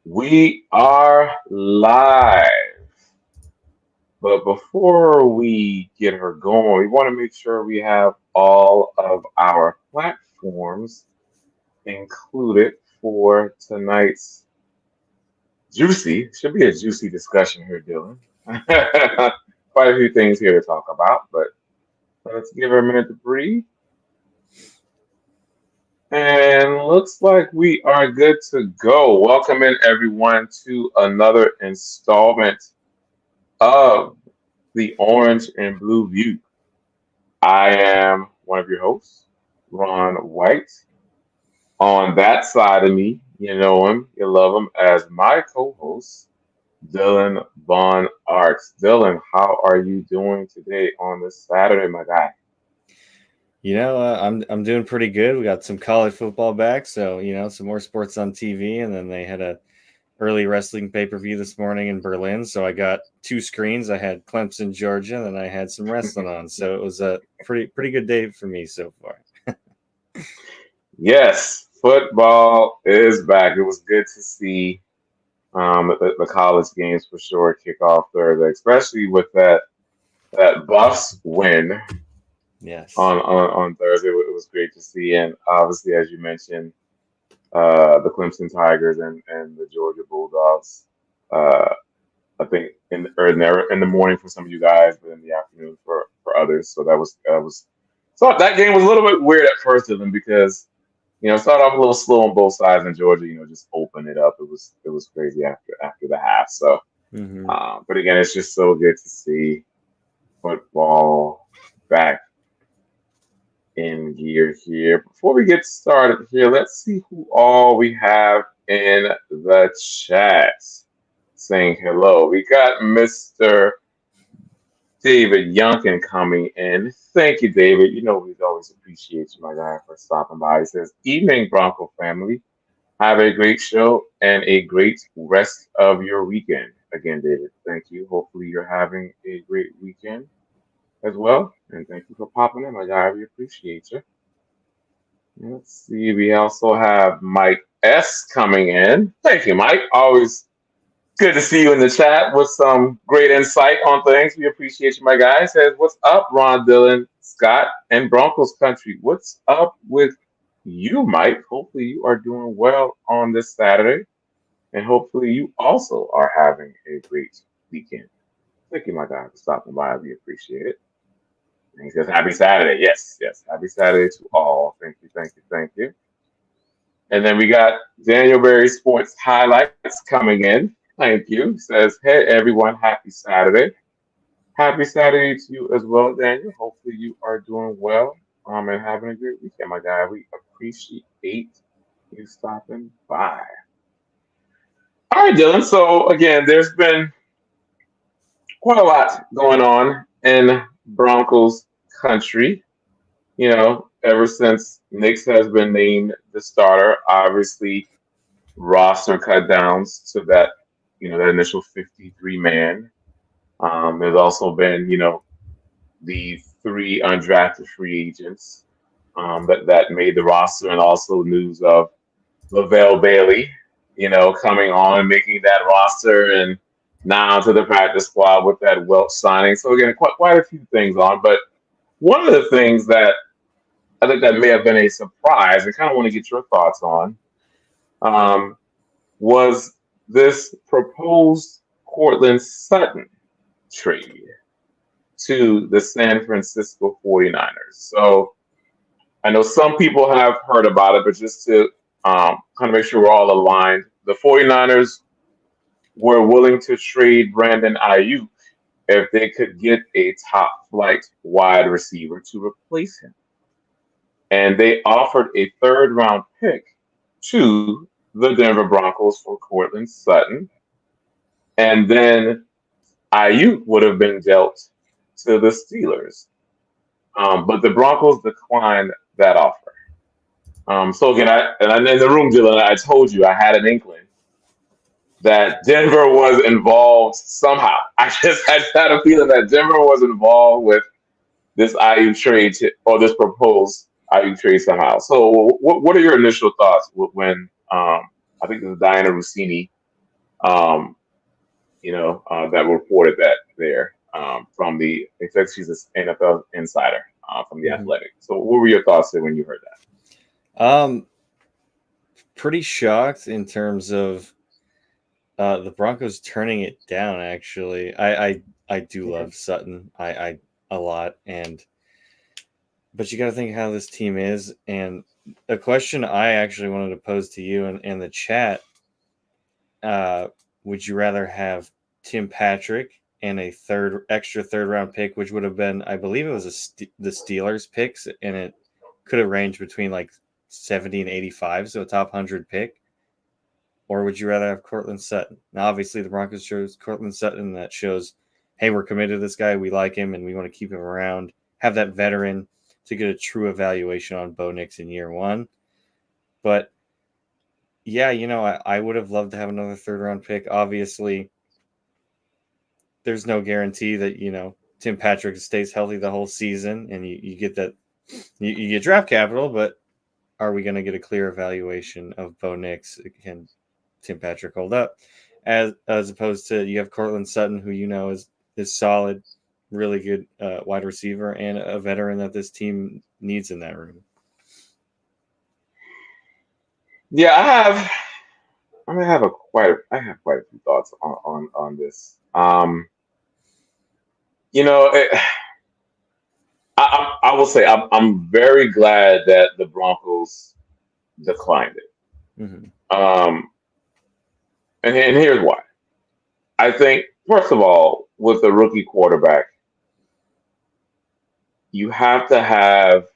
We are live. But before we get her going, we want to make sure we have all of our platforms included for tonight's should be a juicy discussion here, Dylan. Quite a few things here to talk about, but let's give her a minute to breathe. And looks like we are good to go. Welcome in everyone to another installment of the Orange and Blue View. I am one of your hosts, Ron White. On that side of me, you know him, you love him as my co-host, Dylan Von Arts. Dylan, how are you doing today on this Saturday, my guy? I'm doing pretty good. We got some college football back, so some more sports on TV, and then they had a early wrestling pay-per-view this morning in Berlin. So I got two screens. I had Clemson, Georgia, and then I had some wrestling on. So it was a pretty good day for me so far. Yes, football is back. It was good to see the college games for sure kick off Thursday, especially with that Buffs win Yes. on Thursday. It was great to see, and obviously, as you mentioned, the Clemson Tigers and the Georgia Bulldogs. Uh, I think in the morning for some of you guys, but in the afternoon for others. So that was so that game was a little bit weird at first of them because it started off a little slow on both sides, and Georgia just opened it up. It was crazy after the half. So, Mm-hmm. but again, it's just so good to see football back in gear here. Before we get started here, let's see who all we have in the chat saying hello. We got Mr. David Youngkin coming in. Thank you, David. We always appreciate you, my guy, for stopping by. He says, "Evening, Bronco family. Have a great show and a great rest of your weekend." Again, David, thank you. Hopefully you're having a great weekend as well. And thank you for popping in, my guy. We appreciate you. Let's see. We also have Mike S coming in. Thank you, Mike. Always good to see you in the chat with some great insight on things. We appreciate you, my guy. Says, "What's up, Ron, Dylan, Scott, and Broncos country? What's up with you, Mike? Hopefully you are doing well on this Saturday. And hopefully you also are having a great weekend." Thank you, my guy, for stopping by. We appreciate it. And he says, "Happy Saturday." Yes, yes. Happy Saturday to all. Thank you, thank you, thank you. And then we got Daniel Berry Sports Highlights coming in. Thank you. He says, "Hey, everyone. Happy Saturday." Happy Saturday to you as well, Daniel. Hopefully you are doing well and having a great weekend, my guy. We appreciate you stopping by. All right, Dylan. So again, there's been quite a lot going on in Broncos country. Ever since Nix has been named the starter, obviously roster cut downs to that initial 53 man. There's also been, the three undrafted free agents that made the roster, and also news of LaVelle Bailey, coming on and making that roster, and now to the practice squad with that Welch signing. So again, quite a few things on, but one of the things that I think that may have been a surprise, and kind of want to get your thoughts on, um, was this proposed Courtland Sutton trade to the San Francisco 49ers. So I know some people have heard about it, but just to kind of make sure we're all aligned, the 49ers were willing to trade Brandon Ayuk if they could get a top flight wide receiver to replace him. And they offered a third round pick to the Denver Broncos for Courtland Sutton. And then Ayuk would have been dealt to the Steelers. But the Broncos declined that offer. So again, and in the room, Dylan, I told you I had an inkling that Denver was involved somehow. I just had a feeling that Denver was involved with this Ayuk trade or this proposed Ayuk trade somehow. So what are your initial thoughts when I think this is Diana Rossini Um, that reported that there from the, it says she's an NFL insider from the Mhm. Athletic. So, what were your thoughts when you heard Um, Pretty shocked in terms of the Broncos turning it down. Actually, I do that? Okay. love Sutton. I a lot, and but you got to think how this team is. And a question I actually wanted to pose to you in the chat: uh, would you rather have Tim Patrick and a extra third round pick, which would have been, I believe it was the Steelers picks, and it could have ranged between like 70 and 85, so a top 100 pick? Or would you rather have Courtland Sutton? Now, obviously, the Broncos chose Courtland Sutton. That shows, hey, we're committed to this guy. We like him, and we want to keep him around. Have that veteran to get a true evaluation on Bo Nix in year one. But yeah, I would have loved to have another third round pick. Obviously, there's no guarantee that Tim Patrick stays healthy the whole season, and you get that you get draft capital. But are we going to get a clear evaluation of Bo Nix? Can Tim Patrick hold up? As opposed to, you have Courtland Sutton, who is solid, really good wide receiver, and a veteran that this team needs in that room. Yeah, I have quite a few thoughts on this. You know, it, I will say I'm very glad that the Broncos declined it. Mm-hmm. Um, and here's why. I think first of all, with the rookie quarterback, you have to have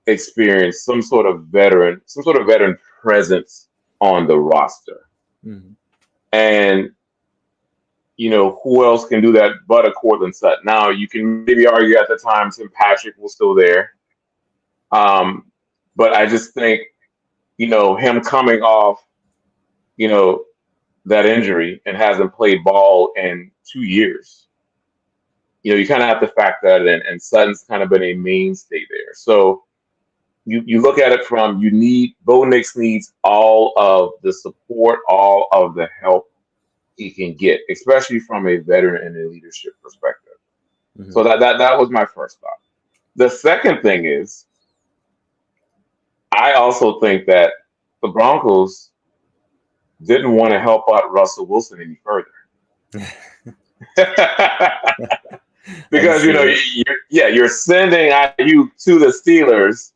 experience, some sort of veteran presence on the roster. Mm-hmm. And who else can do that but a Courtland Sutton? Now, you can maybe argue at the time Tim Patrick was still there. Um, but I just think, him coming off, you know, that injury and hasn't played ball in 2 years, you kind of have to factor that in. And Sutton's kind of been a mainstay there. So you look at it from, Bo Nix needs all of the support, all of the help he can get, especially from a veteran and a leadership perspective. Mm-hmm. So that was my first thought. The second thing is, I also think that the Broncos didn't want to help out Russell Wilson any further. Because you're sending you to the Steelers,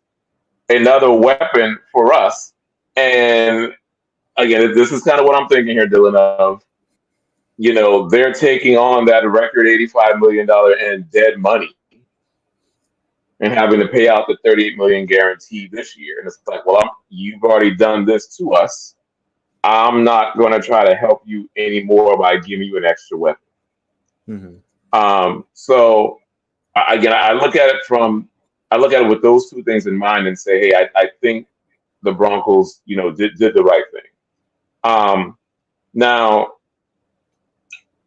another weapon for us. And again, this is kind of what I'm thinking here, Dylan, of, they're taking on that record $85 million in dead money and having to pay out the $38 million guarantee this year. And it's like, well, you've already done this to us. I'm not going to try to help you anymore by giving you an extra weapon. Mm-hmm. So again, I look at it with those two things in mind and say, hey, I think the Broncos, did the right thing. Now,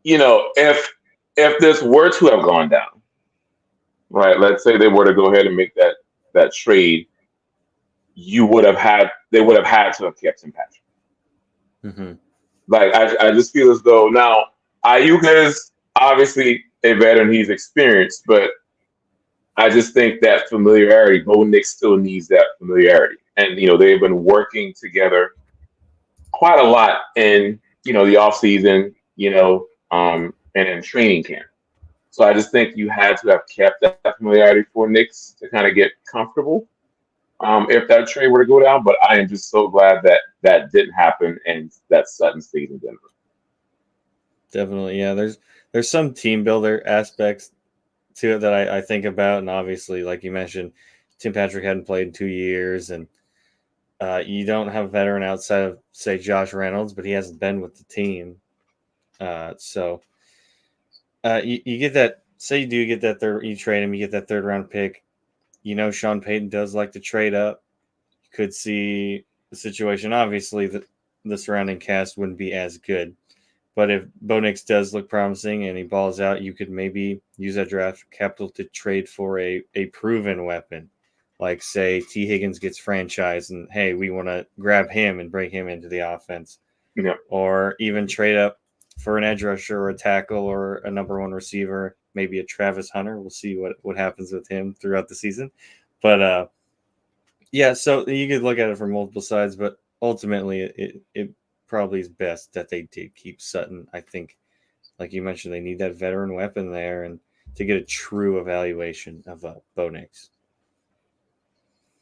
if this were to have gone down, right? Let's say they were to go ahead and make that trade, they would have had to have kept Tim Patrick. Mm-hmm. Like I just feel as though now Ayuk is obviously a veteran, he's experienced, but I just think that familiarity, Bo Nix still needs that familiarity. And they've been working together quite a lot in the off season, and in training camp. So I just think you had to have kept that familiarity for Nix to kind of get comfortable. If that trade were to go down, but I am just so glad that that didn't happen and that Sutton stayed in Denver. Definitely, yeah. There's some team builder aspects to it that I think about, and obviously, like you mentioned, Tim Patrick hadn't played in 2 years, and you don't have a veteran outside of, say, Josh Reynolds, but he hasn't been with the team. So you get that. Say you do get that third, you trade him, you get that third round pick. Sean Payton does like to trade up. You could see the situation. Obviously, the surrounding cast wouldn't be as good. But if Bo Nix does look promising and he balls out, you could maybe use that draft capital to trade for a proven weapon. Like, say, T. Higgins gets franchised and, hey, we want to grab him and bring him into the offense. Yeah. or even trade up for an edge rusher or a tackle or a number one receiver, maybe a Travis Hunter. We'll see what happens with him throughout the season. But yeah, so you could look at it from multiple sides, but ultimately it probably is best that they did keep Sutton. I think, like you mentioned, they need that veteran weapon there and to get a true evaluation of Bo Nix.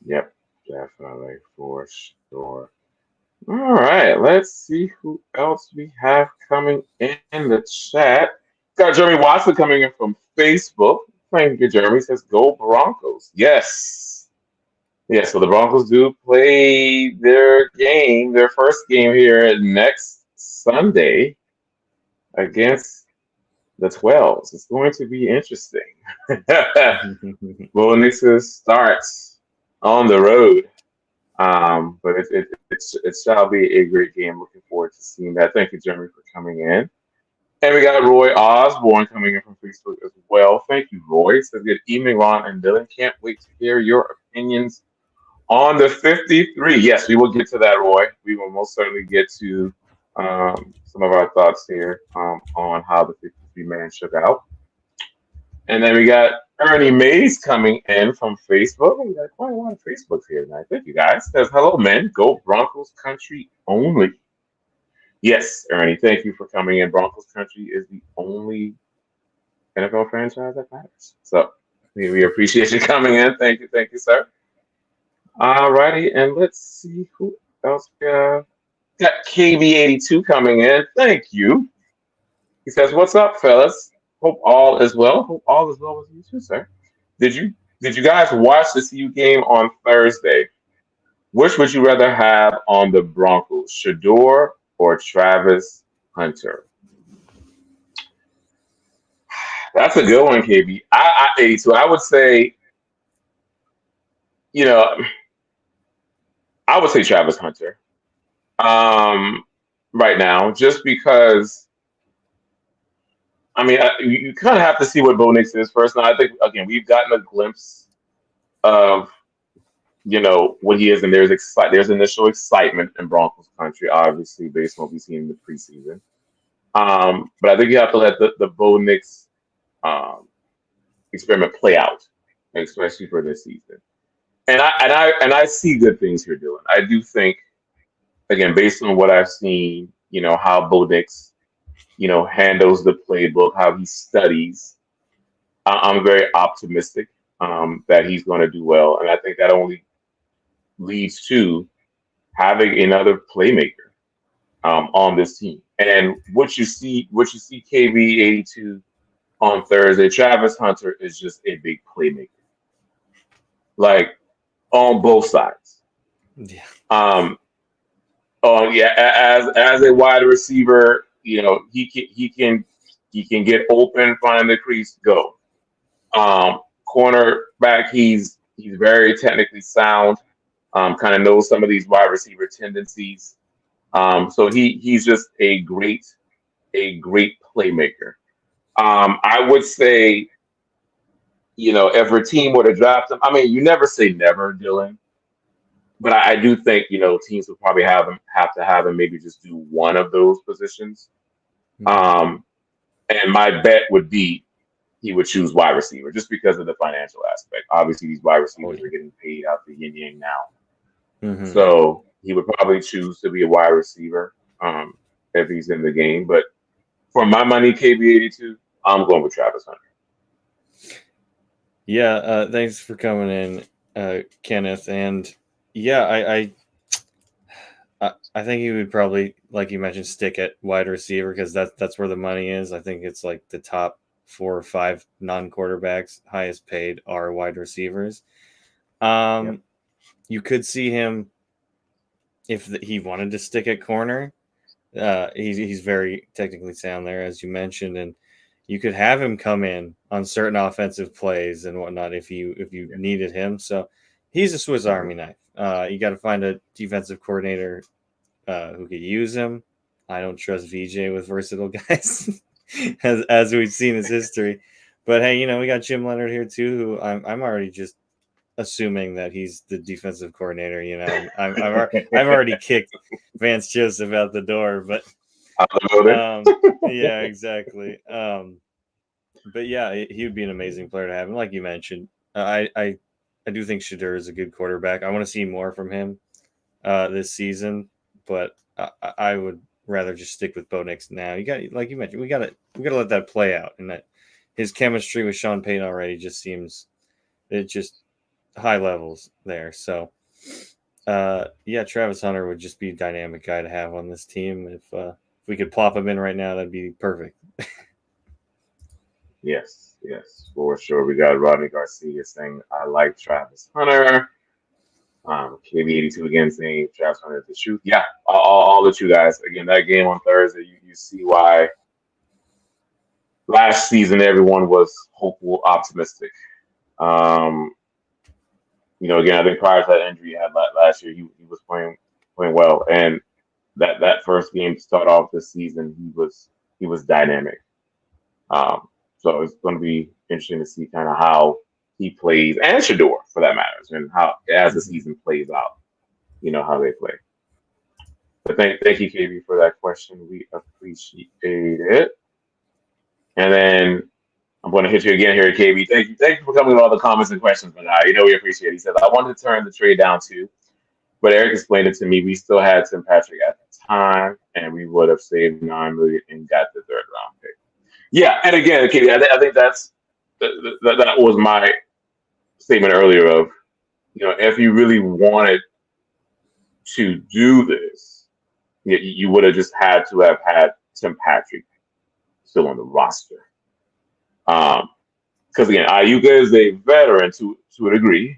Yep, definitely for sure. All right, let's see who else we have coming in the chat. Got Jeremy Watson coming in from Facebook. Thank you, Jeremy. Says go Broncos. Yes. Yes, so the Broncos do play their game, their first game here next Sunday against the 12s. It's going to be interesting. Well, Nixon starts on the road. But it shall be a great game. Looking forward to seeing that. Thank you, Jeremy, for coming in. And we got Roy Osborne coming in from Facebook as well. Thank you, Roy. Says good evening, Ron and Dylan. Can't wait to hear your opinions on the 53. Yes, we will get to that, Roy. We will most certainly get to some of our thoughts here on how the 53 man shook out. And then we got Ernie Mays coming in from Facebook. We got quite a lot of Facebooks here tonight. Thank you, guys. Says, hello, men. Go Broncos country only. Yes, Ernie, thank you for coming in. Broncos country is the only NFL franchise that matters. So we appreciate you coming in. Thank you, sir. All righty, and let's see who else we have. Got KB82 coming in. Thank you. He says, what's up, fellas? Hope all is well. Hope all is well with you too, sir. Did you guys watch the CU game on Thursday? Which would you rather have on the Broncos, Shador or Travis Hunter? That's a good one, KB. I 82. I would say, I would say Travis Hunter. Right now, just because. I mean, you kind of have to see what Bo Nix is first. Now, I think again we've gotten a glimpse of what he is, and there's initial excitement in Broncos country, obviously based on what we've seen in the preseason. But I think you have to let the Bo Nix experiment play out, especially for this season. And I see good things here, Dylan. I do think, again, based on what I've seen, how Bo Nix handles the playbook, how he studies. I'm very optimistic that he's going to do well, and I think that only leads to having another playmaker on this team. And what you see KB82 on Thursday, Travis Hunter is just a big playmaker, like on both sides. Yeah. Oh yeah, as a wide receiver. He can get open, find the crease, go. Cornerback, he's very technically sound. Kind of knows some of these wide receiver tendencies. So he's just a great playmaker. I would say, if a team were to draft him, I mean, you never say never, Dylan. But I do think teams would probably have to have him maybe just do one of those positions. And my bet would be he would choose wide receiver just because of the financial aspect. Obviously, these wide receivers are getting paid out the yin yang now, so he would probably choose to be a wide receiver if he's in the game. But for my money, KB82, I'm going with Travis Hunter. Yeah, thanks for coming in, Kenneth. And yeah, I think he would probably, like you mentioned, stick at wide receiver because that's where the money is. I think it's like the top 4 or 5 non-quarterbacks highest paid are wide receivers. You could see him if he wanted to stick at corner. He's very technically sound there, as you mentioned, and you could have him come in on certain offensive plays and whatnot if you needed him. So he's a Swiss Army knife. You got to find a defensive coordinator who could use him. I don't trust VJ with versatile guys, as we've seen his history. But hey, we got Jim Leonard here too, who I'm already just assuming that he's the defensive coordinator. I've already kicked Vance Joseph out the door, but yeah, exactly. But yeah, he would be an amazing player to have. And like you mentioned, I do think Shadur is a good quarterback. I want to see more from him this season, but I would rather just stick with Bo Nix now. You got, like you mentioned, we gotta let that play out, and that his chemistry with Sean Payton already just seems just high levels there. So yeah, Travis Hunter would just be a dynamic guy to have on this team. If we could plop him in right now, that'd be perfect. Yes, for sure. We got Rodney Garcia saying, I like Travis Hunter. KB82 again saying Travis Hunter is the truth. Yeah, all the you guys. Again, that game on Thursday, you see why last season everyone was hopeful, optimistic. Again, I think prior to that injury he had last year, he was playing well. And that first game to start off this season, he was dynamic. So it's going to be interesting to see kind of how he plays, and Shador for that matters, and how as the season plays out, how they play. But thank you, KB, for that question. We appreciate it. And then I'm going to hit you again here, KB. Thank you for coming with all the comments and questions. But we appreciate it. He said, I wanted to turn the trade down too, but Eric explained it to me. We still had Tim Patrick at the time, and we would have saved $9 million and got the third round pick. Yeah, and again, KB, I think that was my statement earlier of, if you really wanted to do this, you would have just had to have had Tim Patrick still on the roster. Because again, Ayuka is a veteran to a degree,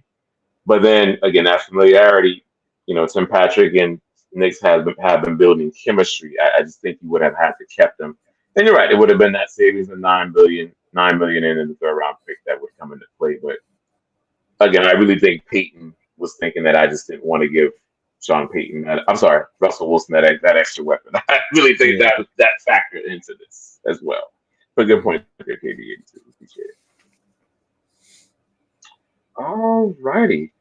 but then again, that familiarity, Tim Patrick and Knicks have been building chemistry. I just think you would have had to kept them. And you're right, it would have been that savings of $9 million in the third round pick that would come into play. But again, I really think Peyton was thinking that I just didn't want to give Russell Wilson that extra weapon. I really think that factored into this as well. But good point, KB82. Appreciate it. All righty.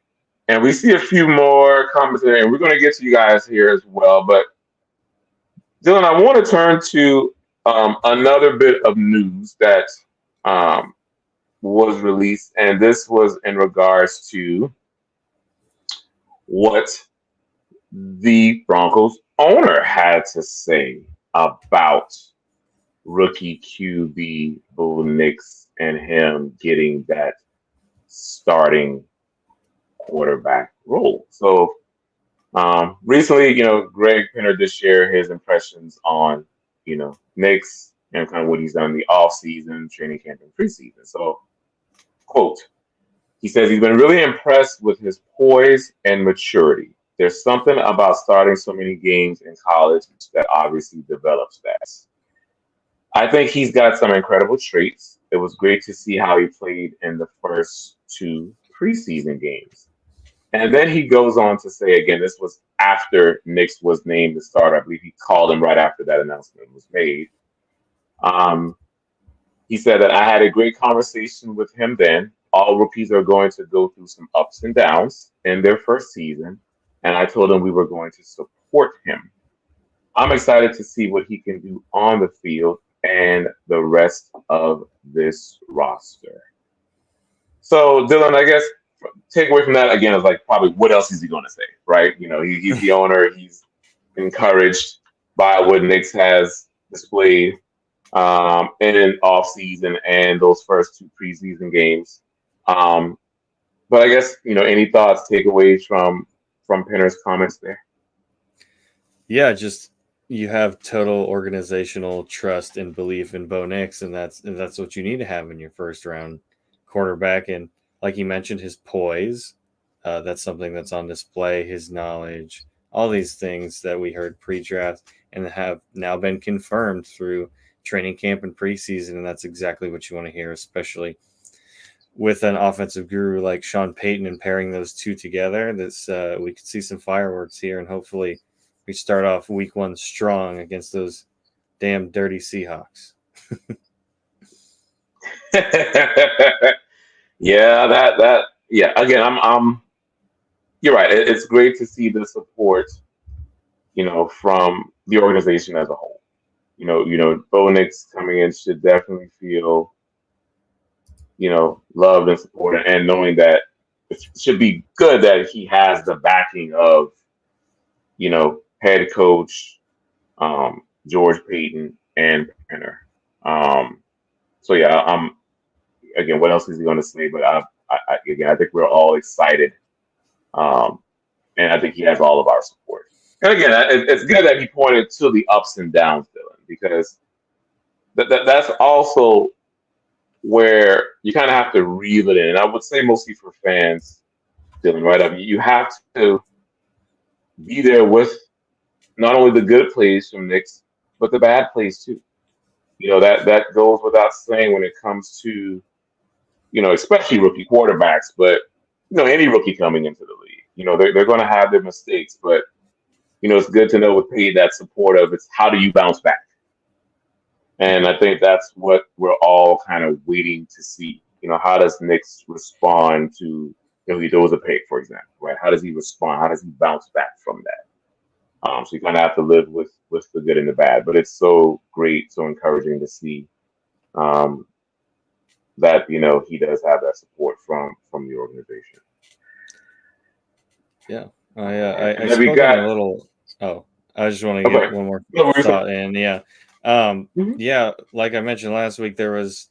And we see a few more comments there, and we're going to get to you guys here as well. But Dylan, I want to turn to another bit of news that was released, and this was in regards to what the Broncos owner had to say about rookie QB Bo Nix and him getting that starting quarterback role. So recently, Greg Penner did share his impressions on, Nix and kind of what he's done in the offseason, training camp, and preseason. So, quote, he says he's been really impressed with his poise and maturity. There's something about starting so many games in college that obviously develops that. I think he's got some incredible traits. It was great to see how he played in the first 2 preseason games. And then he goes on to say, again, this was after Nix was named the starter. I believe he called him right after that announcement was made. He said that I had a great conversation with him then. All rookies are going to go through some ups and downs in their first season. And I told him we were going to support him. I'm excited to see what he can do on the field and the rest of this roster. So, Dylan, I guess take away from that again is like probably what else is he going to say, right? He's the owner. He's encouraged by what Nix has displayed in off season and those first 2 preseason games. But I guess any thoughts, takeaways from Penner's comments there? Yeah, just you have total organizational trust and belief in Bo Nix, and that's what you need to have in your first round quarterback. And like you mentioned, his poise, that's something that's on display, his knowledge, all these things that we heard pre-draft and have now been confirmed through training camp and preseason. And that's exactly what you want to hear, especially with an offensive guru like Sean Payton and pairing those two together. This we could see some fireworks here, and hopefully we start off week 1 strong against those damn dirty Seahawks. Yeah. Again, I'm. You're right. It's great to see the support from the organization as a whole. Bo Nix coming in should definitely feel, loved and supported, and knowing that it should be good that he has the backing of, head coach George Payton and Penner. So yeah, again, what else is he going to say? But I think we're all excited, um, and I think he has all of our support. And again, it's good that he pointed to the ups and downs, Dylan, because that's also where you kind of have to reel it in. And I would say mostly for fans, Dylan, right? I mean, you have to be there with not only the good plays from Knicks, but the bad plays too. That goes without saying when it comes to, especially rookie quarterbacks, but any rookie coming into the league. They're going to have their mistakes, but it's good to know with Payton that support of it's how do you bounce back. And I think that's what we're all kind of waiting to see. How does Knicks respond to, he throws a pick, for example, right? How does he respond? How does he bounce back from that? So you kind of have to live with the good and the bad. But it's so great, so encouraging to see that he does have that support from the organization. Yeah, And I then we spoke in got a little. Oh, I just want to get one more thought in. Yeah, yeah. Like I mentioned last week, there was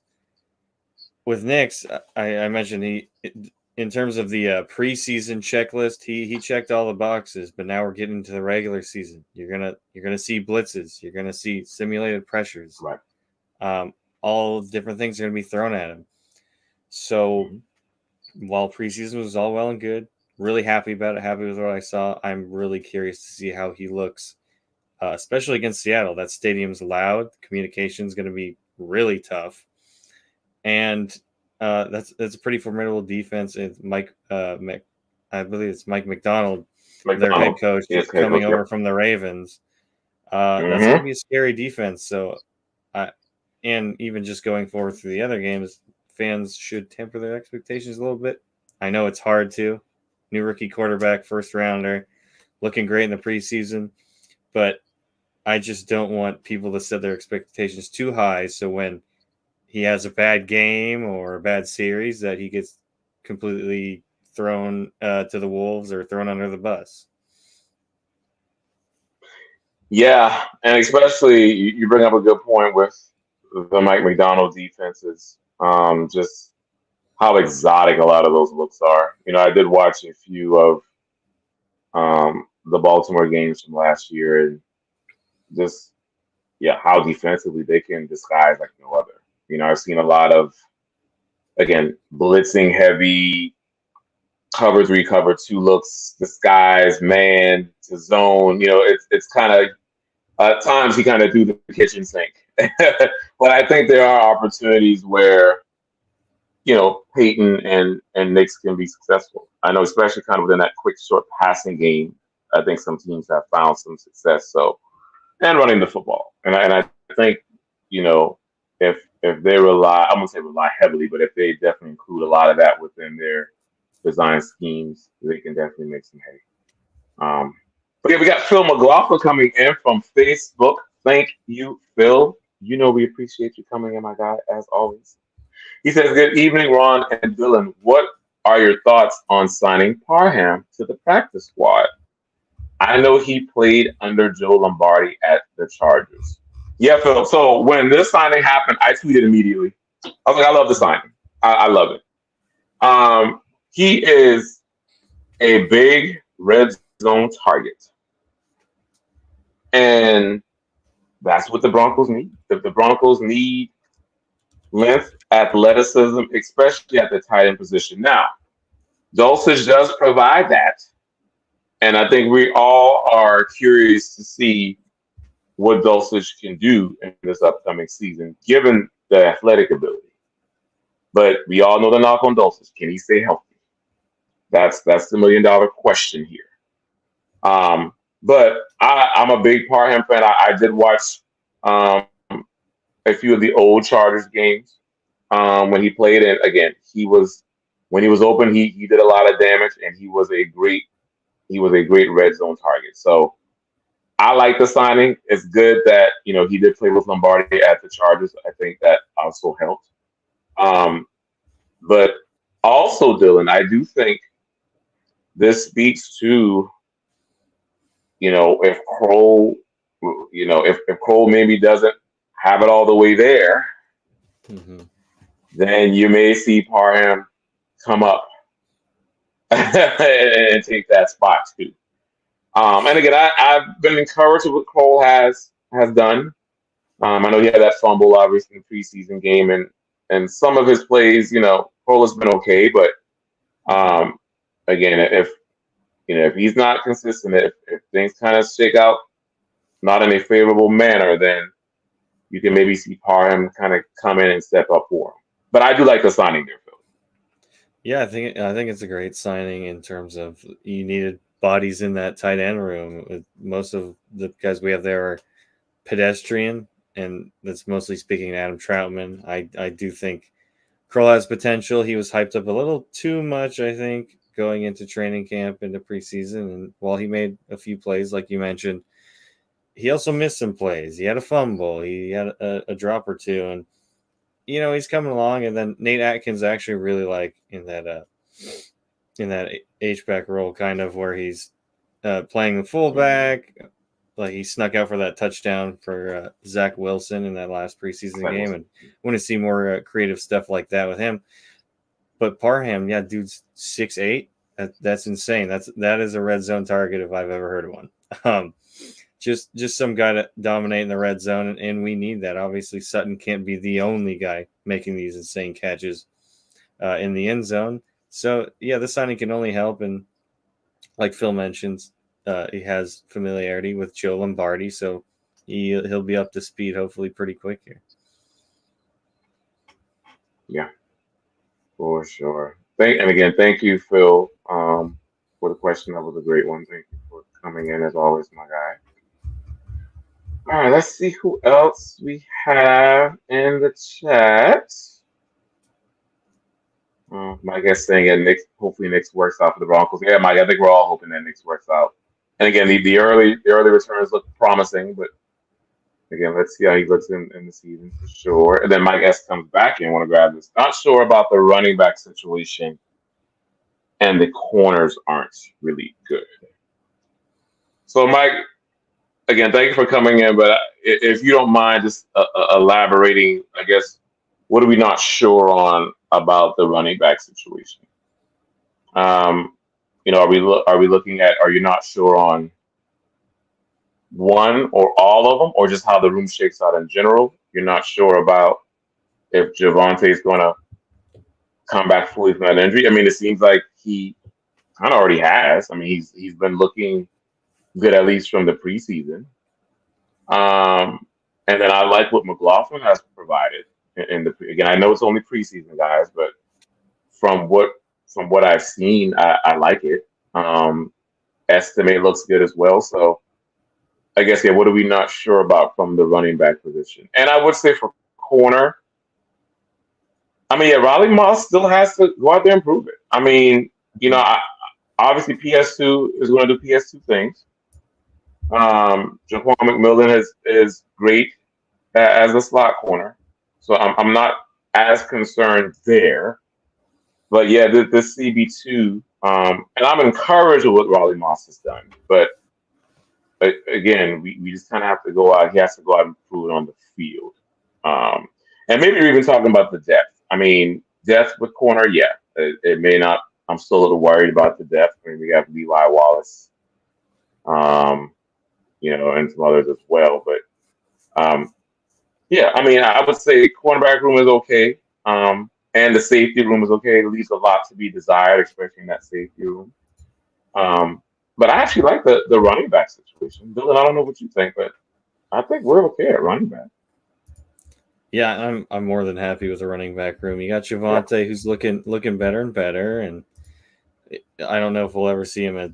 with Knicks. I mentioned in terms of the preseason checklist, he checked all the boxes. But now we're getting to the regular season. You're gonna see blitzes. You're gonna see simulated pressures. Right. All different things are gonna be thrown at him. So while preseason was all well and good, really happy about it, happy with what I saw. I'm really curious to see how he looks, especially against Seattle. That stadium's loud. Communication is going to be really tough, and that's a pretty formidable defense. It's I believe it's Mike McDonald, their head coach, coming over from the Ravens. That's going to be a scary defense. So, and even just going forward through the other games, fans should temper their expectations a little bit. I know it's hard to. New rookie quarterback, first rounder, looking great in the preseason, but I just don't want people to set their expectations too high. So when he has a bad game or a bad series, that he gets completely thrown to the wolves or thrown under the bus. Yeah, and especially you bring up a good point with the Mike McDonald defenses. Just how exotic a lot of those looks are. I did watch a few of the Baltimore games from last year, and just how defensively they can disguise like no other. I've seen a lot of, again, blitzing heavy cover 3, cover 2 looks, disguise, man to zone. It's kind of at times he kind of do the kitchen sink, but I think there are opportunities where Payton and Knicks can be successful. I know, especially kind of within that quick, short passing game. I think some teams have found some success. So, and running the football, and I think if they rely, I'm gonna say rely heavily, but if they definitely include a lot of that within their design schemes, they can definitely make some hay. But yeah, we got Phil McLaughlin coming in from Facebook. Thank you, Phil. We appreciate you coming in, my guy, as always. He says, "Good evening, Ron and Dylan. What are your thoughts on signing Parham to the practice squad? I know he played under Joe Lombardi at the Chargers." Yeah, Phil. So when this signing happened, I tweeted immediately. I was like, I love the signing. I love it. He is a big red zone target. And that's what the Broncos need. The Broncos need length, athleticism, especially at the tight end position. Now, Dulcich does provide that. And I think we all are curious to see what Dulcich can do in this upcoming season, given the athletic ability. But we all know the knock on Dulcich. Can he stay healthy? That's the $1 million question here. But I'm a big Parham fan. I did watch a few of the old Chargers games when he played. And again, when he was open, he did a lot of damage, and he was a great red zone target. So I like the signing. It's good that he did play with Lombardi at the Chargers. I think that also helped. But also, Dylan, I do think this speaks to if Kroll, if Kroll maybe doesn't have it all the way there, then you may see Parham come up and take that spot too. And again, I've been encouraged with what Kroll has done. I know he had that fumble obviously in the preseason game, and some of his plays, Kroll has been okay, but again, if he's not consistent, if things kind of shake out not in a favorable manner, then you can maybe see Parham kind of come in and step up for him. But I do like the signing there, Phil. Yeah, I think it's a great signing in terms of you needed bodies in that tight end room. Most of the guys we have there are pedestrian, and that's mostly speaking to Adam Troutman. I do think Kroll has potential. He was hyped up a little too much, I think, going into training camp into preseason. And while he made a few plays, like you mentioned, he also missed some plays. He had a fumble. He had a drop or two. And, he's coming along. And then Nate Atkins actually really like in that H-back role, kind of where he's playing the fullback. Like he snuck out for that touchdown for Zach Wilson in that last preseason game, and want to see more creative stuff like that with him. But Parham, yeah, dude's 6'8". That's insane. That is a red zone target if I've ever heard of one. Just some guy to dominate in the red zone, and we need that. Obviously, Sutton can't be the only guy making these insane catches in the end zone. So yeah, this signing can only help, and like Phil mentions, he has familiarity with Joe Lombardi, so he'll be up to speed hopefully pretty quick here. Yeah, for sure. Thank you, Phil, for the question. That was a great one. Thank you for coming in as always, my guy. All right, let's see who else we have in the chat. Mike is saying that hopefully Knicks works out for the Broncos. Yeah, Mike, I think we're all hoping that Knicks works out. And again, the early returns look promising, but again, let's see how he looks in the season for sure. And then Mike S comes back in. Want to grab this? Not sure about the running back situation, and the corners aren't really good. So, Mike, again, thank you for coming in. But if you don't mind, just elaborating, I guess, what are we not sure on about the running back situation? Are we looking at? Are you not sure on one or all of them, or just how the room shakes out in general? You're not sure about if Javonte is going to come back fully from that injury. I mean, it seems like he kind of already has. I mean, he's been looking good, at least from the preseason. And then I like what McLaughlin has provided. Again, I know it's only preseason, guys, but from what I've seen, I like it. Estimate looks good as well. So I guess, yeah, what are we not sure about from the running back position? And I would say for corner, I mean, yeah, Riley Moss still has to go out there and prove it. I mean, obviously PS2 is going to do PS2 things. Jaquan McMillan is great as a slot corner. So I'm not as concerned there. But yeah, this CB2, and I'm encouraged with what Riley Moss has done. But again, we just kind of have to go out. He has to go out and prove it on the field. And maybe you're even talking about the depth. I mean, depth with corner, yeah. It may not. I'm still a little worried about the depth. I mean, we have Levi Wallace, and some others as well. But yeah, I mean, I would say cornerback room is okay. And the safety room is okay. It leaves a lot to be desired, especially in that safety room. But I actually like the running back situation. Dylan, I don't know what you think, but I think we're okay at running back. Yeah, I'm more than happy with the running back room. You got Javonte, who's looking better and better, and I don't know if we'll ever see him at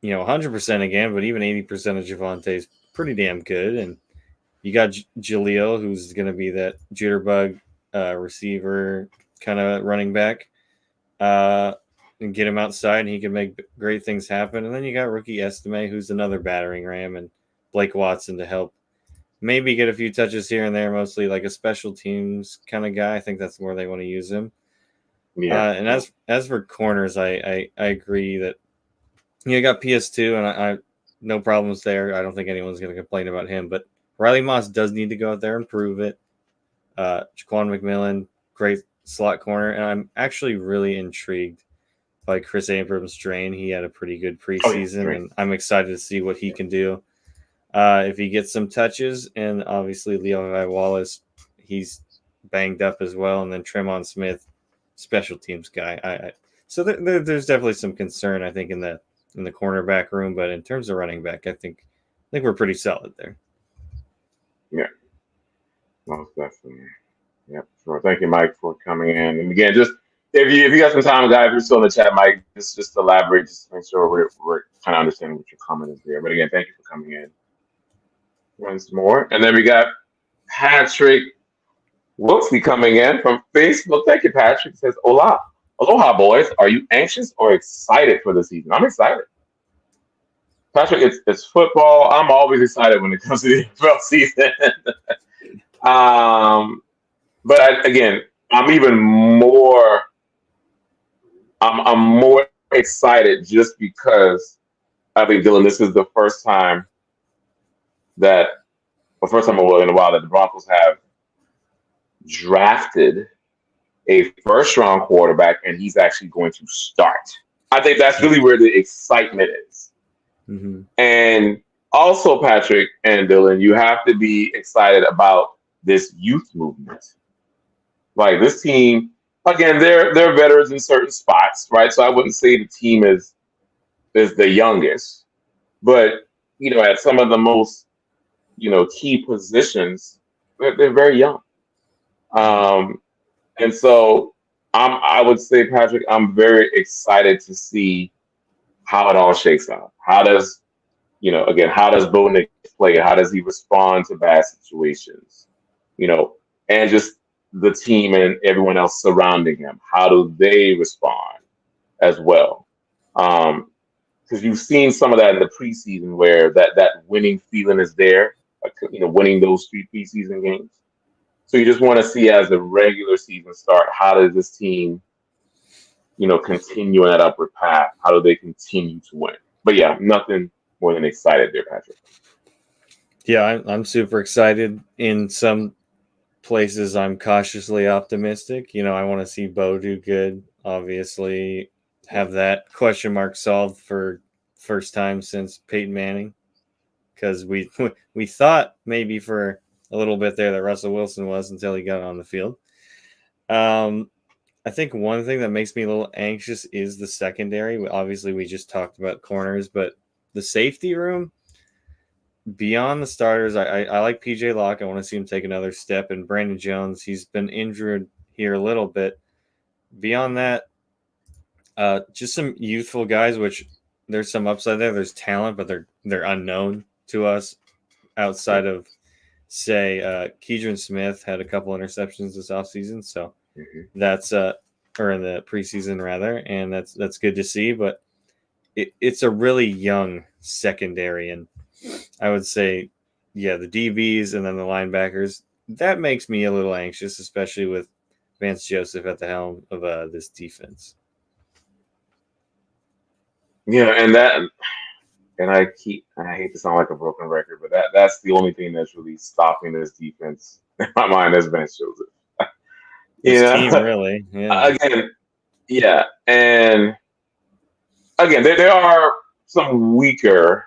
100% again, but even 80% of Javonte is pretty damn good. And you got Jaleel, who's going to be that jitterbug receiver kind of running back, and get him outside, and he can make great things happen. And then you got rookie Estime, who's another battering ram, and Blake Watson to help maybe get a few touches here and there, mostly like a special teams kind of guy. I think that's where they want to use him. Yeah. And as for corners, I agree that you got PS2, and I no problems there. I don't think anyone's going to complain about him. But Riley Moss does need to go out there and prove it. Jaquan McMillan, great slot corner, and I'm actually really intrigued by Chris Abrams' drain. He had a pretty good preseason, and I'm excited to see what he can do. If he gets some touches, and obviously Levi Wallace, he's banged up as well, and then Tremont Smith, special teams guy. So there's definitely some concern, I think, in the cornerback room, but in terms of running back, I think we're pretty solid there. Yeah, most definitely. Yep. Sure. Thank you, Mike, for coming in. And again, just if you got some time, guys, if you're still in the chat, Mike, just elaborate, just make sure we're kind of understanding what your comment is there. But again, thank you for coming in once more. And then we got Patrick Wilkesy coming in from Facebook. Thank you, Patrick. It says, Hola. Aloha, boys. Are you anxious or excited for the season? I'm excited. Patrick, it's football. I'm always excited when it comes to the NFL season. But again, I'm even more. I'm more excited just because I think, Dylan, this is the first time in a while that the Broncos have drafted a first-round quarterback, and he's actually going to start. I think that's really where the excitement is. Mm-hmm. And also, Patrick and Dylan, you have to be excited about this youth movement. Like this team, again, they're veterans in certain spots, right? So I wouldn't say the team is the youngest, but at some of the most key positions, they're very young. And so I would say, Patrick, I'm very excited to see how it all shakes out. How does Bo Nix play? How does he respond to bad situations? And just the team and everyone else surrounding him. How do they respond as well? Because you've seen some of that in the preseason where that winning feeling is there, winning those 3 preseason games. So you just want to see as the regular season start, how does this team, continue on that upward path? How do they continue to win? But yeah, nothing more than excited there, Patrick. Yeah, I'm super excited. In some places, I'm cautiously optimistic. I want to see Bo do good. Obviously, have that question mark solved for first time since Peyton Manning, because we thought maybe for a little bit there that Russell Wilson was until he got on the field. I think one thing that makes me a little anxious is the secondary. Obviously, we just talked about corners, but the safety room, beyond the starters, I like PJ Locke. I want to see him take another step. And Brandon Jones, he's been injured here a little bit. Beyond that, just some youthful guys, which there's some upside there. There's talent, but they're unknown to us outside of, say, Keidron Smith had a couple interceptions this offseason. So that's or in the preseason rather, and that's good to see. But it's a really young secondary, and I would say, yeah, the DBs and then the linebackers, that makes me a little anxious, especially with Vance Joseph at the helm of this defense. Yeah, and I hate to sound like a broken record, but that's the only thing that's really stopping this defense in my mind is Vance Joseph. Team, really. Yeah. And again, there are some weaker,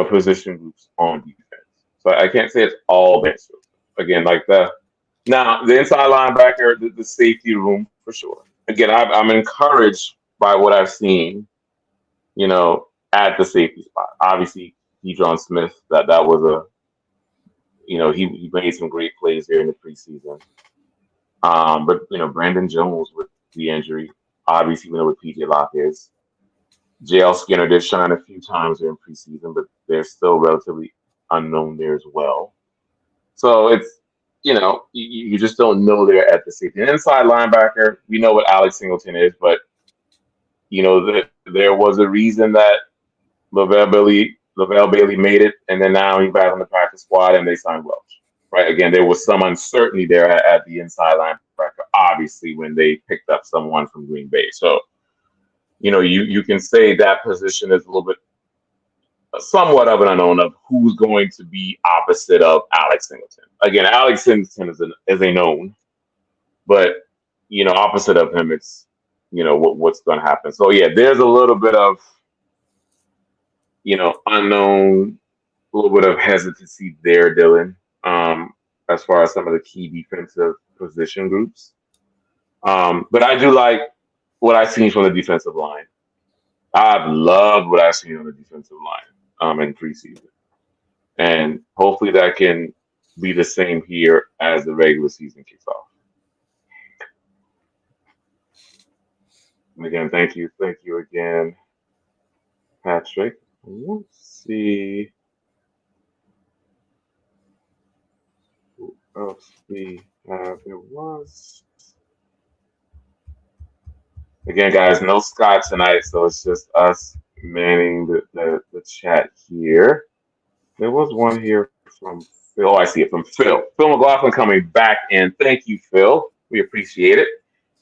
position groups on defense. So I can't say it's all Vance Joseph. Again, the inside linebacker, the safety room for sure. Again, I'm encouraged by what I've seen, at the safety spot. Obviously, Keidron Smith, that was he made some great plays there in the preseason. But Brandon Jones with the injury, obviously we know what PJ Locke is. JL Skinner did shine a few times during preseason, but they're still relatively unknown there as well. So it's you just don't know there at the safety. And inside linebacker, we know what Alex Singleton is, but there was a reason that LaVelle Billy Lavelle Bailey made it, and then now he's back on the practice squad, and they signed Welch. Right, again, there was some uncertainty there at the inside linebacker, obviously, when they picked up someone from Green Bay. So, you can say that position is a little bit somewhat of an unknown of who's going to be opposite of Alex Singleton. Again, Alex Singleton is a known, but opposite of him, it's what's going to happen. So yeah, there's a little bit of unknown, a little bit of hesitancy there, Dylan. As far as some of the key defensive position groups, but I do like what I've seen from the defensive line. I've loved what I've seen on the defensive line in preseason. And hopefully that can be the same here as the regular season kicks off. And again, thank you again, Patrick. Let's see who else we have. There was. Again, guys, no Scott tonight, so it's just us manning the chat here. There was one here from Phil. Oh, I see it from Phil. Phil McLaughlin coming back in. Thank you, Phil. We appreciate it.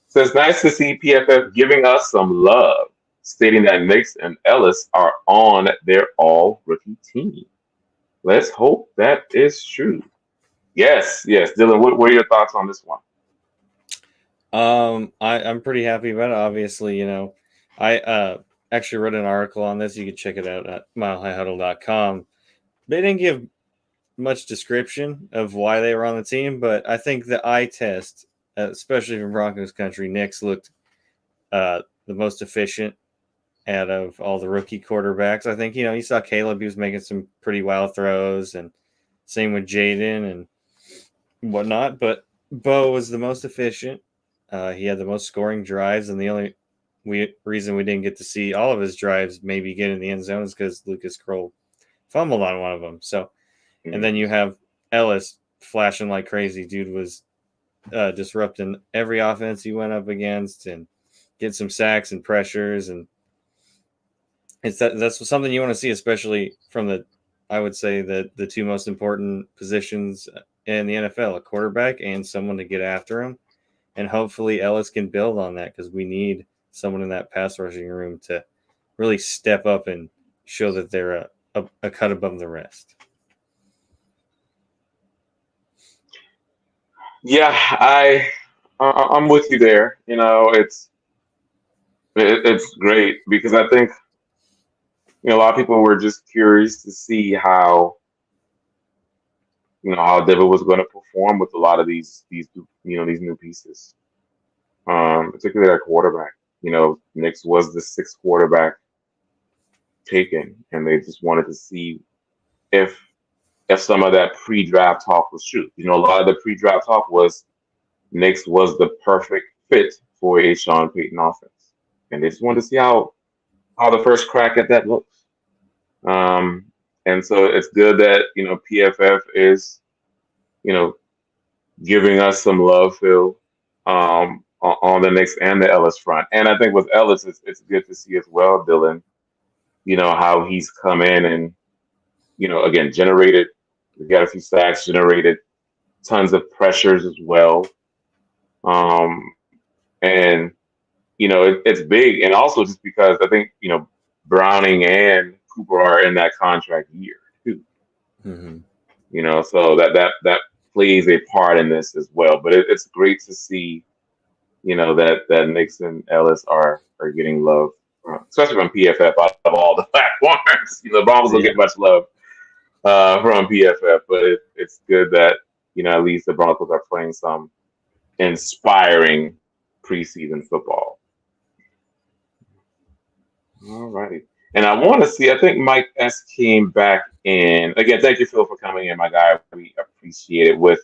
So it's nice to see PFF giving us some love, stating that Nix and Ellis are on their all-rookie team. Let's hope that is true. Yes. Dylan, what are your thoughts on this one? I'm pretty happy about it. Obviously, I actually wrote an article on this. You can check it out at milehighhuddle.com. They didn't give much description of why they were on the team, but I think the eye test, especially from Broncos country, Nix looked the most efficient out of all the rookie quarterbacks. I think, you saw Caleb, he was making some pretty wild throws, and same with Jaden and whatnot, but Bo was the most efficient. He had the most scoring drives, and the only reason we didn't get to see all of his drives maybe get in the end zone is because Lucas Kroll fumbled on one of them. So, and then you have Ellis flashing like crazy. Dude was disrupting every offense he went up against and get some sacks and pressures, and that's something you want to see, especially from I would say the two most important positions in the NFL, a quarterback and someone to get after him. And hopefully Ellis can build on that, because we need someone in that pass rushing room to really step up and show that they're a cut above the rest. Yeah, I'm with you there. It's great, because I think a lot of people were just curious to see how how Denver was going to perform with a lot of these new pieces, particularly at quarterback. Nix was the sixth quarterback taken, and they just wanted to see if some of that pre-draft talk was true. A lot of the pre-draft talk was Nix was the perfect fit for a Sean Payton offense, and they just wanted to see how the first crack at that looks. And so it's good that PFF is giving us some love, Phil, on the Knicks and the Ellis front. And I think with Ellis, it's good to see as well, Dylan, how he's come in and again generated. We got a few sacks, generated tons of pressures as well, and it's big. And also just because I think Browning and Cooper are in that contract year too. Mm-hmm. So that plays a part in this as well. But it's great to see, that Nix and Ellis are getting love, especially from PFF out of all the platforms. The Broncos don't get much love from PFF, but it's good that at least the Broncos are playing some inspiring preseason football. All righty. And I want to see, I think Mike S. came back in. Again, thank you, Phil, for coming in, my guy. We appreciate it.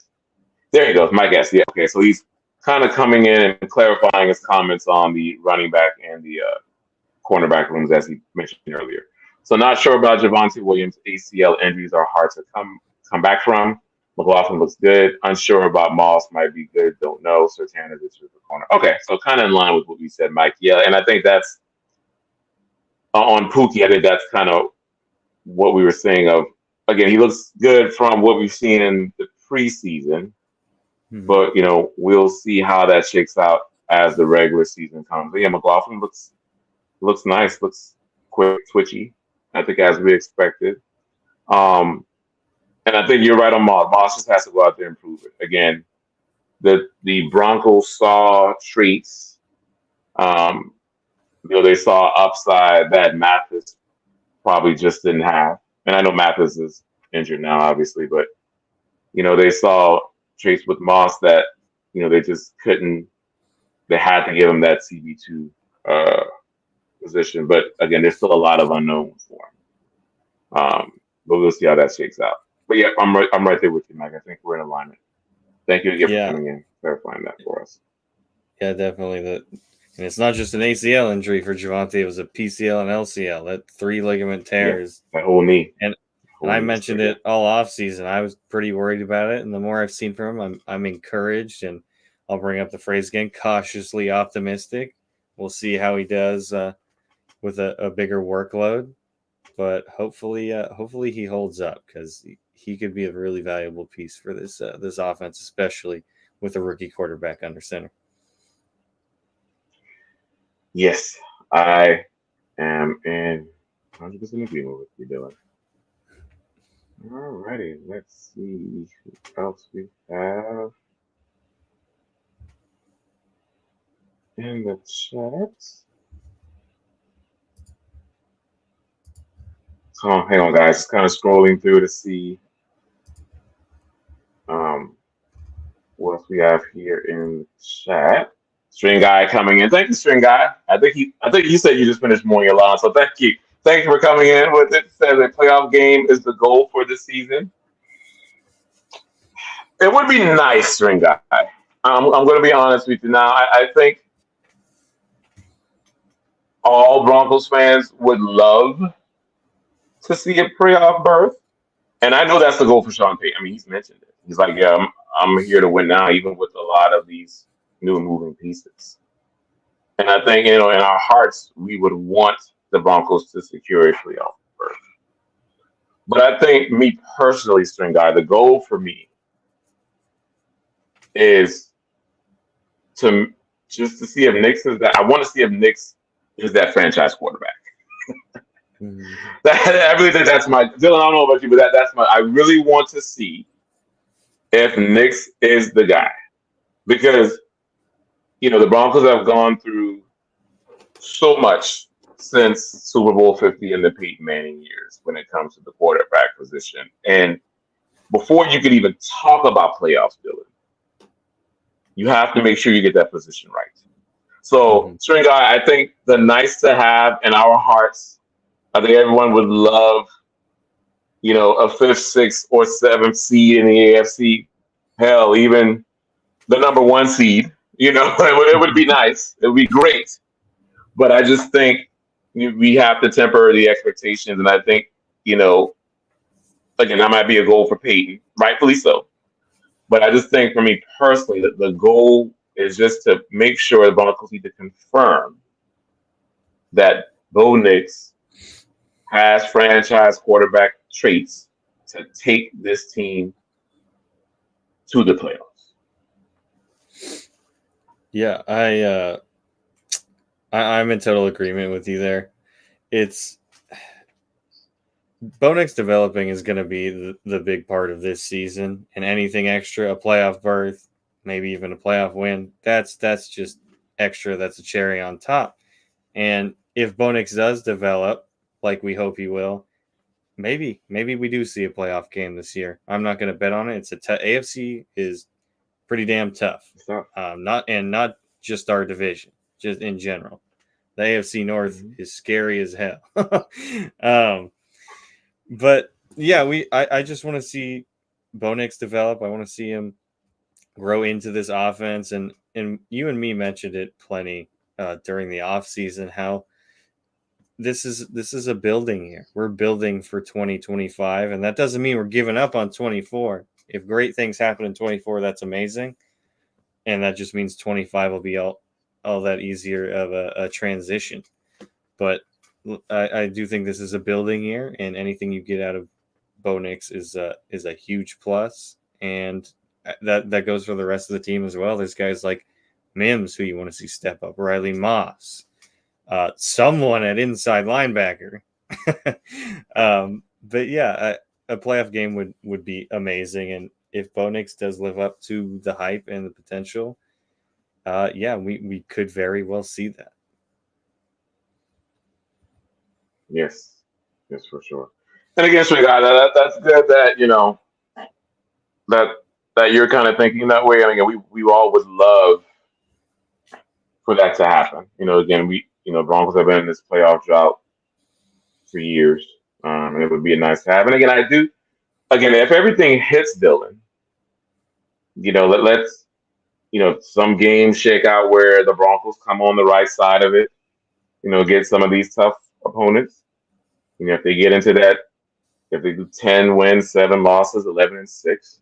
There he goes, Mike S. Yeah, okay, so he's kind of coming in and clarifying his comments on the running back and the cornerback rooms, as he mentioned earlier. So not sure about Javonte Williams. ACL injuries are hard to come back from. McLaughlin looks good. Unsure about Moss. Might be good. Don't know. Sertan is the corner. Okay, so kind of in line with what we said, Mike. Yeah, and I think that's on Pookie. I think that's kind of what we were saying of, again, he looks good from what we've seen in the preseason, but we'll see how that shakes out as the regular season comes. But yeah, McLaughlin looks nice, looks quick, twitchy, I think as we expected. And I think you're right on Moss. Moss just has to go out there and prove it. Again, the Broncos saw traits. They saw upside that Mathis probably just didn't have. And I know Mathis is injured now, obviously, but they saw traits with Moss that they just couldn't. They had to give him that CB2 position. But again, there's still a lot of unknowns for him. But we'll see how that shakes out. But yeah, I'm right there with you, Mike. I think we're in alignment. Thank you again for coming in, clarifying that for us. Yeah, definitely. And it's not just an ACL injury for Javonte. It was a PCL and LCL. That 3 ligament tears. Yeah, that whole knee. And I mentioned it all off season. I was pretty worried about it. And the more I've seen from him, I'm encouraged. And I'll bring up the phrase again, cautiously optimistic. We'll see how he does with a bigger workload. But hopefully he holds up, because he could be a really valuable piece for this offense, especially with a rookie quarterback under center. Yes, I am in 100% agreement with you, Dylan. All righty, let's see who else we have in the chat. So hang on, guys. Just kind of scrolling through to see what else we have here in the chat. String Guy coming in. Thank you, String Guy. I think you said you just finished mowing your lawn, so thank you. Thank you for coming in with it. Says a playoff game is the goal for this season. It would be nice, String Guy. I'm going to be honest with you now. I think all Broncos fans would love to see a playoff berth, and I know that's the goal for Sean Payton. I mean, he's mentioned it. He's like, yeah, I'm here to win now, even with a lot of these new moving pieces. And I think, in our hearts, we would want the Broncos to secure a playoff berth. But I think, me personally, String Guy, the goal for me is to see if Nick is that. I want to see if Nick is that franchise quarterback. I really think that's my Dylan. I don't know about you, but that's my. I really want to see if Nick is the guy, because the Broncos have gone through so much since Super Bowl 50 and the Peyton Manning years when it comes to the quarterback position. And before you could even talk about playoffs, Dylan, you have to make sure you get that position right. So, String Guy, I think the nice to have in our hearts, I think everyone would love, a 5th, 6th, or 7th seed in the AFC. Hell, even the number 1 seed. It would be nice. It would be great. But I just think we have to temper the expectations. And I think, again, that might be a goal for Peyton, rightfully so. But I just think, for me personally, that the goal is just to make sure the Broncos need to confirm that Bo Nix has franchise quarterback traits to take this team to the playoffs. Yeah, I'm in total agreement with you there. It's Bo Nix developing is going to be the big part of this season, and anything extra, a playoff berth, maybe even a playoff win, that's just extra. That's a cherry on top. And if Bo Nix does develop like we hope he will, maybe we do see a playoff game this year. I'm not going to bet on it. It's AFC is pretty damn tough. Not just our division, just in general. The AFC North is scary as hell. But yeah, I just want to see Bo Nix develop. I want to see him grow into this offense. And you and me mentioned it plenty during the offseason, how this is a building year. We're building for 2025, and that doesn't mean we're giving up on 24. If great things happen in 24, that's amazing. And that just means 25 will be all that easier of a transition. But I do think this is a building year, and anything you get out of Bo Nix is a huge plus, and that goes for the rest of the team as well. There's guys like Mims who you want to see step up, Riley Moss, someone at inside linebacker. But yeah, a playoff game would be amazing, and if Bo Nix does live up to the hype and the potential, yeah, we could very well see that. Yes, yes, for sure. And again, Sri guy, that's good that that that you're kind of thinking that way. And again, we all would love for that to happen. Again, Broncos have been in this playoff drought for years, and it would be nice to have. And again, I do. Again, if everything hits Dylan, let's some games shake out where the Broncos come on the right side of it. Get some of these tough opponents. If they get into that, if they do 10 wins, 7 losses, 11-6,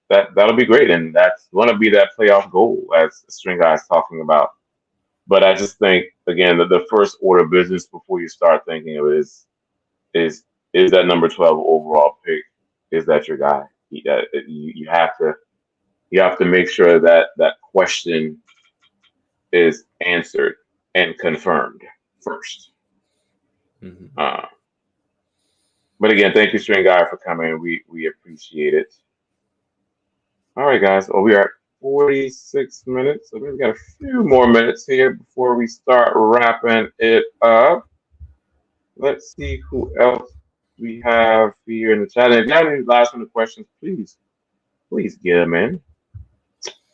that'll be great, and that's going to be that playoff goal as the String Guy is talking about. But I just think again that the first order of business before you start thinking of it is that number 12 overall pick. Is that your guy? You have to make sure that question is answered and confirmed first. Mm-hmm. But again, thank you, String Guy, for coming. We appreciate it. All right, guys. We are at 46 minutes, so we've got a few more minutes here before we start wrapping it up. Let's see who else we have here in the chat. And if you have any last minute questions, please get them in.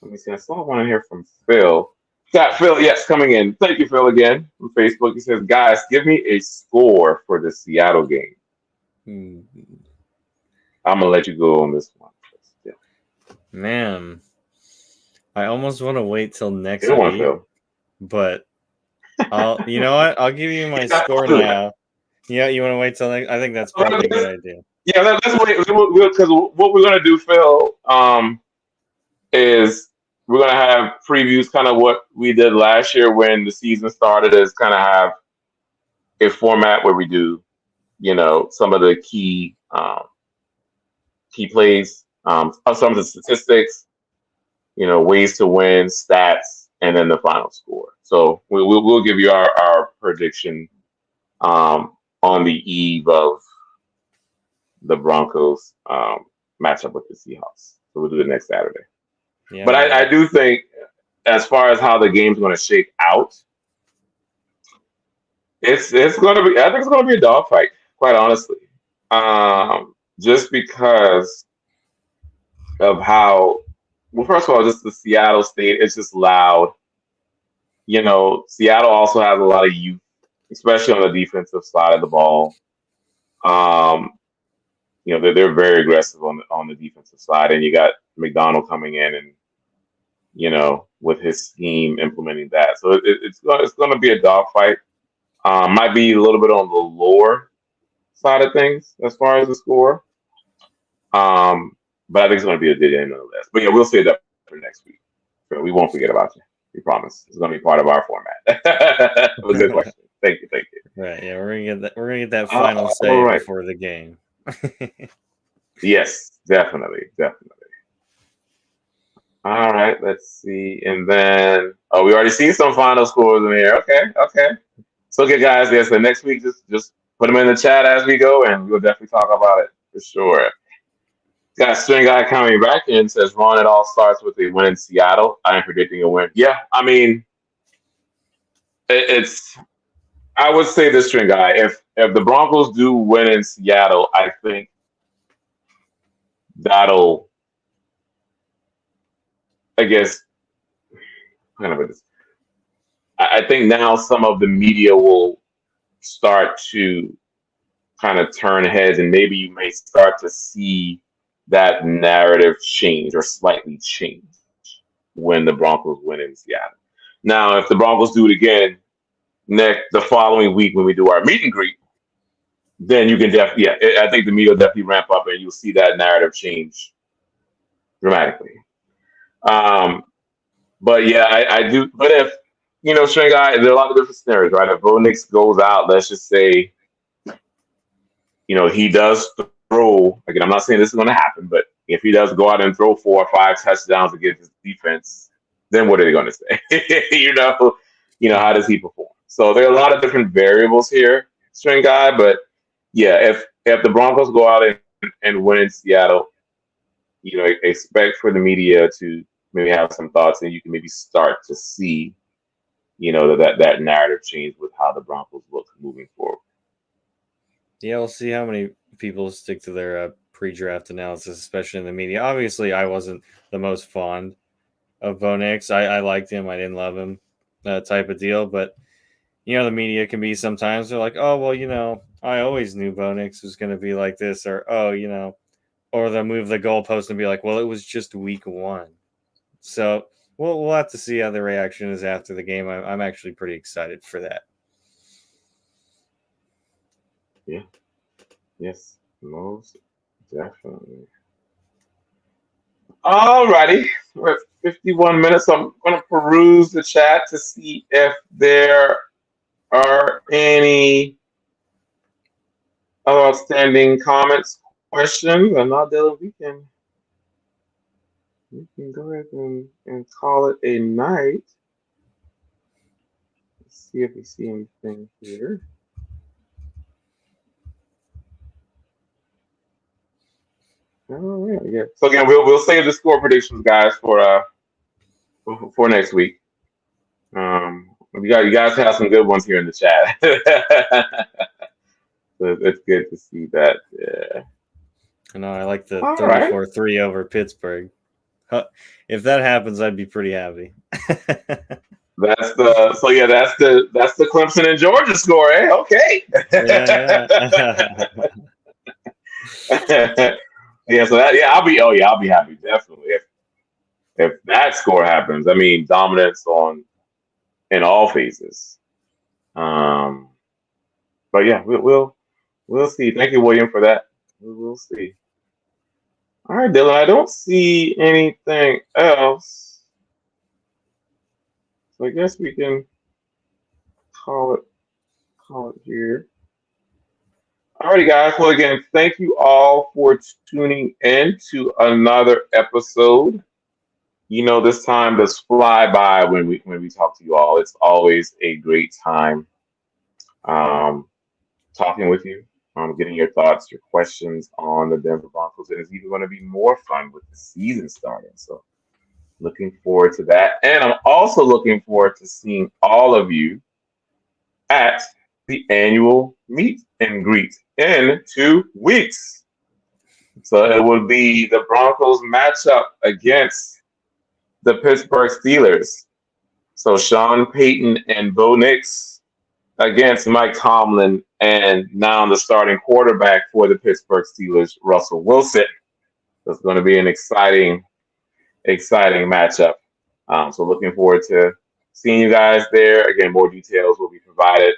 Let me see. I saw one in here from Phil. Got Phil, yes, coming in. Thank you, Phil, again from Facebook. He says, guys, give me a score for the Seattle game. I'm gonna let you go on this one. Yeah. Man, I almost want to wait till next Good one, week, Phil. but you know what? I'll give you my score now. Yeah, you want to wait till next? I think that's probably a good idea. Yeah, let's wait because what we're gonna do, Phil, is we're gonna have previews, kind of what we did last year when the season started. Is kind of have a format where we do, some of the key plays, some of the statistics, ways to win, stats, and then the final score. So we'll give you our prediction on the eve of the Broncos matchup with the Seahawks. So we'll do it next Saturday. Yeah, but I do think, as far as how the game's going to shake out, it's going to be. I think it's going to be a dogfight, quite honestly. Just because of how. Well, first of all, just the Seattle State. It's just loud. Seattle also has a lot of youth, especially on the defensive side of the ball. They're very aggressive on the defensive side, and you got McDonald coming in and with his scheme implementing that. So it's going to be a dogfight. Might be a little bit on the lower side of things as far as the score. But I think it's going to be a good end nonetheless. But yeah, we'll save that for next week. So we won't forget about you. We promise. It's going to be part of our format. It was a good question. Thank you. Right. Yeah, we're gonna get that final say before the game. Yes, definitely. All right, let's see. And then we already see some final scores in here. Okay. So okay, guys, yes, so next week just put them in the chat as we go, and we'll definitely talk about it for sure. Got String Guy coming back in, says, Ron, it all starts with a win in Seattle. I am predicting a win. Yeah, I mean, I would say this, String Guy, if the Broncos do win in Seattle, I think that'll, I guess, I think now some of the media will start to kind of turn heads, and maybe you may start to see that narrative change or slightly change when the Broncos win in Seattle. Now, if the Broncos do it again the following week when we do our meet and greet, then you can definitely, I think the media will definitely ramp up, and you'll see that narrative change dramatically. But yeah, I do. But String Guy, there are a lot of different scenarios, right? If Bo Nix goes out, let's just say, he does throw. Again, I'm not saying this is going to happen, but if he does go out and throw 4 or 5 touchdowns against his defense, then what are they going to say? How does he perform? So there are a lot of different variables here, String Guy. But yeah, if the Broncos go out and win in Seattle, expect for the media to maybe have some thoughts, and you can maybe start to see, that narrative change with how the Broncos look moving forward. Yeah, we'll see how many people stick to their pre-draft analysis, especially in the media. Obviously, I wasn't the most fond of Bo Nix. I liked him. I didn't love him, type of deal. But, the media can be sometimes they're like, oh, well, I always knew Bo Nix was going to be like this. Or, or they'll move the goalpost and be like, well, it was just week 1. So we'll have to see how the reaction is after the game. I'm actually pretty excited for that. Yeah. Yes, most definitely. Alrighty, we're at 51 minutes. So I'm going to peruse the chat to see if there are any outstanding comments, questions. I'm not Dylan. We can go ahead and call it a night. Let's see if we see anything here. Oh yeah. So again, we'll save the score predictions, guys, for next week. You guys have some good ones here in the chat. So it's good to see that. Yeah. No, I like the 34-3 over Pittsburgh. If that happens, I'd be pretty happy. That's the Clemson and Georgia score, eh? Okay. Yeah. So I'll be happy definitely if that score happens. I mean, dominance in all phases. But yeah, we'll see. Thank you, William, for that. We'll see. All right, Dylan. I don't see anything else, so I guess we can call it here. Alrighty, guys. Well, again, thank you all for tuning in to another episode. This time does fly by when we talk to you all. It's always a great time talking with you, getting your thoughts, your questions on the Denver Broncos. And it's even going to be more fun with the season starting. So looking forward to that. And I'm also looking forward to seeing all of you at the annual meet and greet in 2 weeks. So it will be the Broncos matchup against the Pittsburgh Steelers. So Sean Payton and Bo Nix against Mike Tomlin and now the starting quarterback for the Pittsburgh Steelers, Russell Wilson. So it's going to be an exciting matchup. So looking forward to seeing you guys there. Again, more details will be provided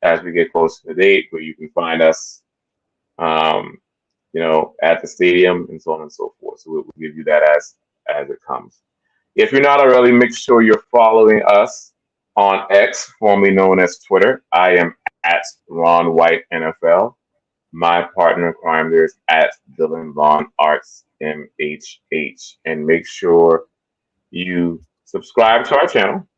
as we get close to the date, where you can find us, at the stadium and so on and so forth. So we'll give you that as it comes. If you're not already, make sure you're following us on X, formerly known as Twitter. I am at Ron White NFL. My partner in crime there is at Dylan Vaughn Arts MHH. And make sure you subscribe to our channel,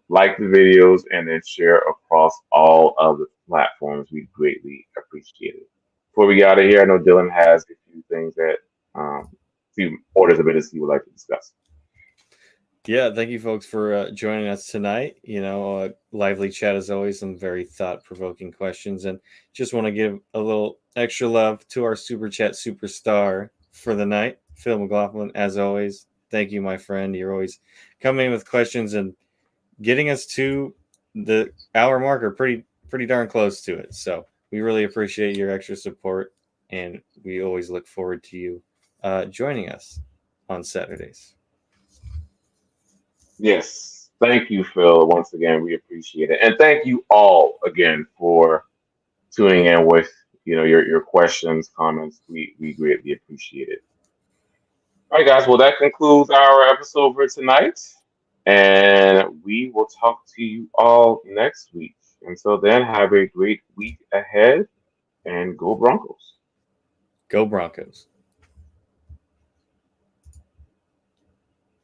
like the videos, and then share across all of the platforms. We greatly appreciate it. Before we get out of here, I know Dylan has a few things that, few orders of business he would like to discuss. Yeah, thank you, folks, for joining us tonight. Lively chat as always, some very thought-provoking questions, and just want to give a little extra love to our Super Chat superstar for the night, Phil McLaughlin. As always, thank you, my friend. You're always coming in with questions and getting us to the hour marker, pretty darn close to it. So we really appreciate your extra support, and we always look forward to you joining us on Saturdays. Yes. Thank you, Phil. Once again, we appreciate it. And thank you all again for tuning in with, your questions, comments. We greatly appreciate it. All right, guys. Well, that concludes our episode for tonight. And we will talk to you all next week. Until then, have a great week ahead and go Broncos. Go Broncos.